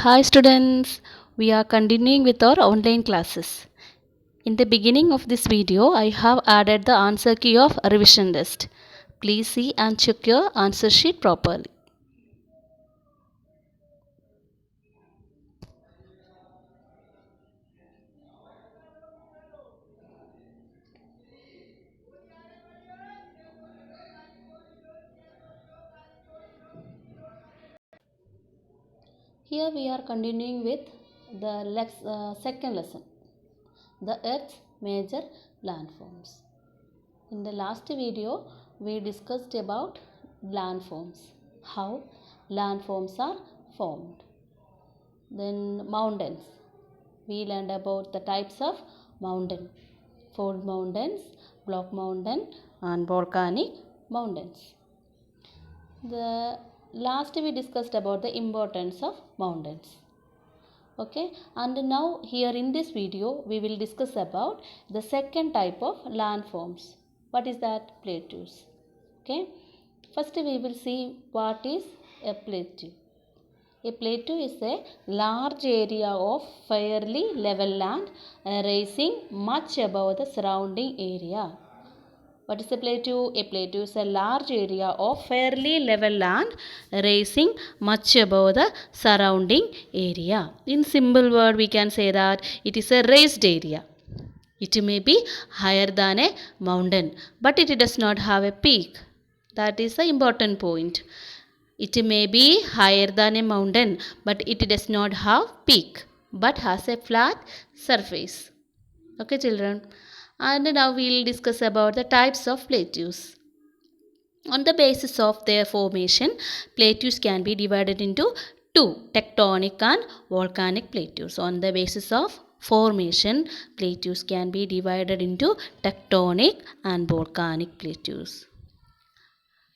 Hi students, we are continuing with our online classes. In the beginning of this video, I have added the answer key of revision test. Please see and check your answer sheet properly. Here we are continuing with the second lesson, the Earth's major landforms. In the last video, we discussed about landforms, how landforms are formed. Then mountains. We learned about the types of mountain, fold mountains, block mountain and volcanic mountains. The last we discussed about the importance of mountains. Okay, and now here in this video we will discuss about the second type of landforms. What is that? Plateaus. Okay, first we will see what is a plateau. A plateau is a large area of fairly level land rising much above the surrounding area. What is a plateau? A plateau is a large area of fairly level land rising much above the surrounding area. In simple word, we can say that it is a raised area. It may be higher than a mountain, but it does not have a peak. That is the important point. It may be higher than a mountain, but it does not have peak, but has a flat surface. Okay, children. And now we will discuss about the types of plateaus. On the basis of their formation, plateaus can be divided into two, tectonic and volcanic plateaus. On the basis of formation, plateaus can be divided into tectonic and volcanic plateaus.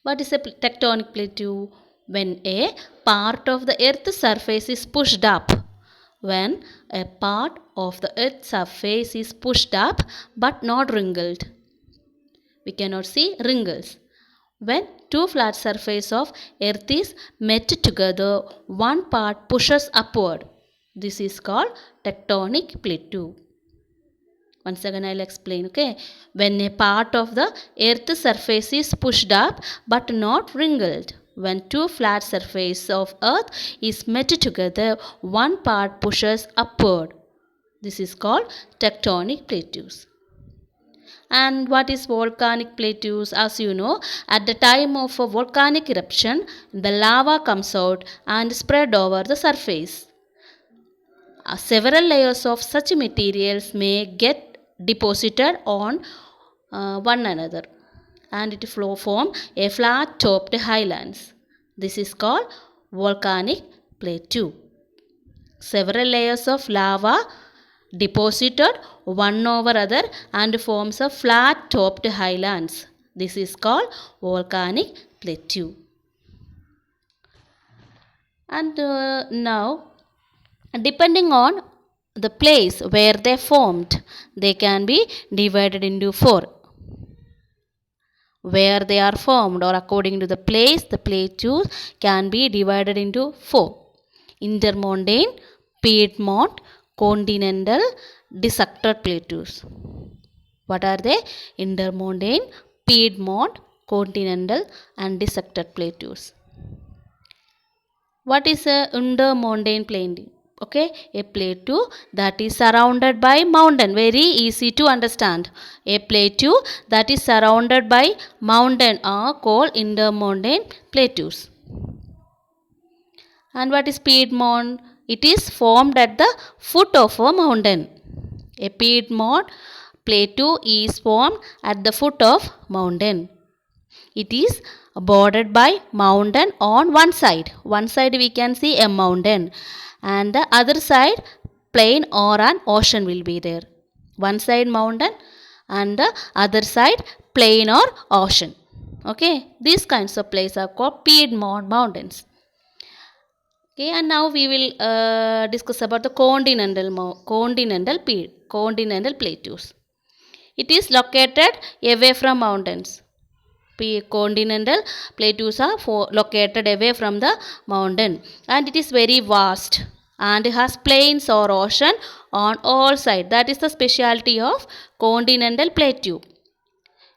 What is a tectonic plateau? When a part of the earth's surface is pushed up. When a part of the earth's surface is pushed up but not wrinkled. We cannot see wrinkles. When two flat surfaces of earth is met together, one part pushes upward. This is called tectonic plateau. Once again I will explain. Okay, when a part of the earth's surface is pushed up but not wrinkled. When two flat surfaces of earth is met together, one part pushes upward. This is called tectonic plateaus. And what is volcanic plateaus? As you know, at the time of a volcanic eruption, the lava comes out and spread over the surface. Several layers of such materials may get deposited on one another and it form a flat topped highlands. This is called volcanic plateau. Several layers of lava deposited one over other and forms a flat topped highlands. This is called volcanic plateau. And now, depending on the place where they formed, they can be divided into four. Where they are formed or according to the place, the plateaus can be divided into four. Intermontane, Piedmont, continental, dissected plateaus. What are they? Intermontane, Piedmont, continental and dissected plateaus. What is a intermontane plain? Okay, a plateau that is surrounded by mountain. Very easy to understand. A plateau that is surrounded by mountain are called intermontane plateaus. And what is Piedmont? It is formed at the foot of a mountain. A Piedmont plateau is formed at the foot of mountain. It is bordered by mountain on one side. One side we can see a mountain and the other side plain or an ocean will be there. One side mountain and the other side plain or ocean. Okay, these kinds of places are called Piedmont mountains. Okay, and now we will discuss about the continental plateaus. It is located away from mountains. Continental plateaus are located away from the mountain and it is very vast and has plains or ocean on all sides. That is the specialty of continental plateau.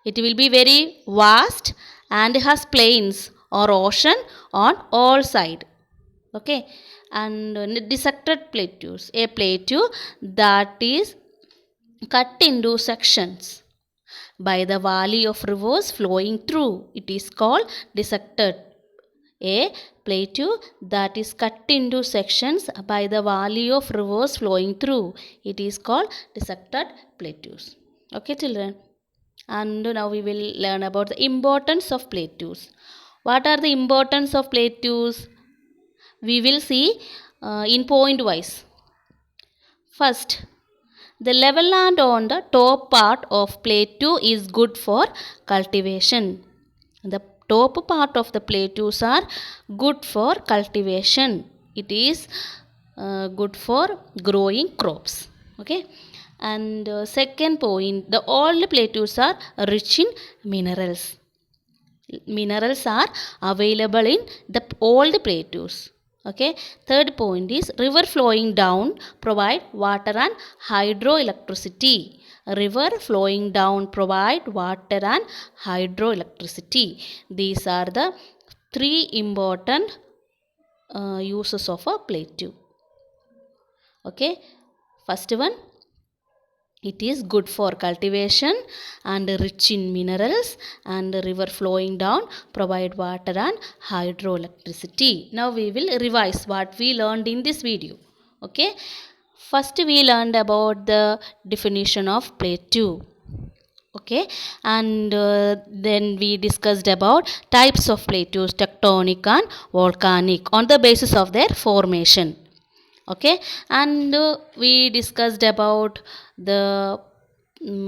It will be very vast and has plains or ocean on all sides. Okay, and dissected plateaus, a plateau that is cut into sections by the valley of rivers flowing through. It is called dissected. A plateau that is cut into sections by the valley of rivers flowing through. It is called dissected plateaus. Okay, children. And now we will learn about the importance of plateaus. What are the importance of plateaus? We will see in point wise. First, the level land on the top part of plateau is good for cultivation. The top part of the plateaus are good for cultivation. It is good for growing crops. Okay. And second point, the old plateaus are rich in minerals. Minerals are available in the old plateaus. Okay. Third point is river flowing down provide water and hydroelectricity. River flowing down provide water and hydroelectricity. These are the three important uses of a plateau. Okay. First one, it is good for cultivation and rich in minerals, and the river flowing down provide water and hydroelectricity. Now we will revise what we learned in this video. Okay. First we learned about the definition of plateau. Okay, and then we discussed about types of plateaus, tectonic and volcanic, on the basis of their formation. Okay, and we discussed about the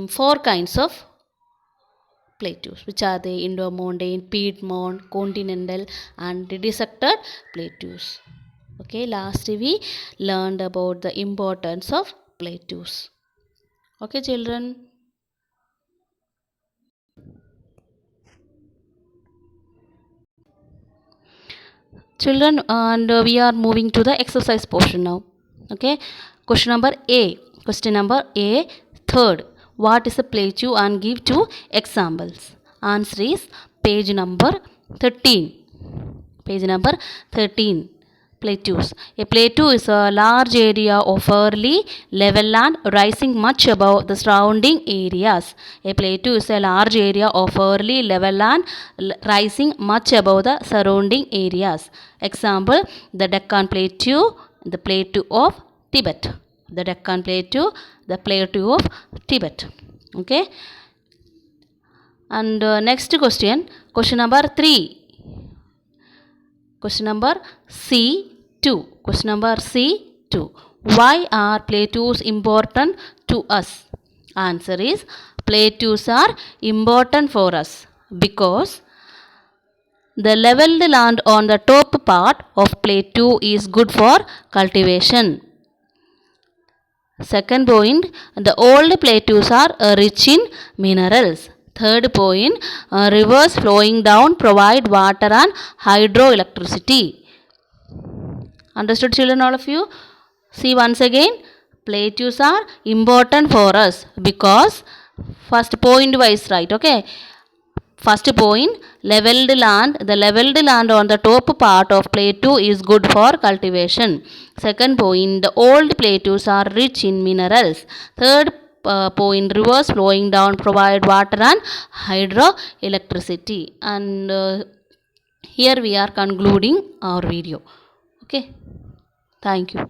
four kinds of plateaus, which are the Indo-Montane, Piedmont, continental and dissected plateaus. Okay, last we learned about the importance of plateaus. Okay, children. Children, and we are moving to the exercise portion now. Okay, question number A. Question number A, third. What is a plateau and give two examples? Answer is page number 13. Page number 13. Plateaus. A plateau is a large area of fairly level land rising much above the surrounding areas. A plateau is a large area of fairly level land rising much above the surrounding areas. Example, the Deccan Plateau, the Plateau of Tibet. The Deccan Plateau, the Plateau of Tibet. Okay. And next question, question number 3. Question number C2. Question number C2. Why are plateaus important to us? Answer is plateaus are important for us because the leveled land on the top part of plateau is good for cultivation. Second point, the old plateaus are rich in minerals. Third point, rivers flowing down provide water and hydroelectricity. Understood, children, all of you? See once again, plateaus are important for us because first point wise, right? Okay. First point, leveled land. The leveled land on the top part of plateau is good for cultivation. Second point, the old plateaus are rich in minerals. Third point, rivers flowing down provide water and hydroelectricity. And here we are concluding our video. Okay, thank you.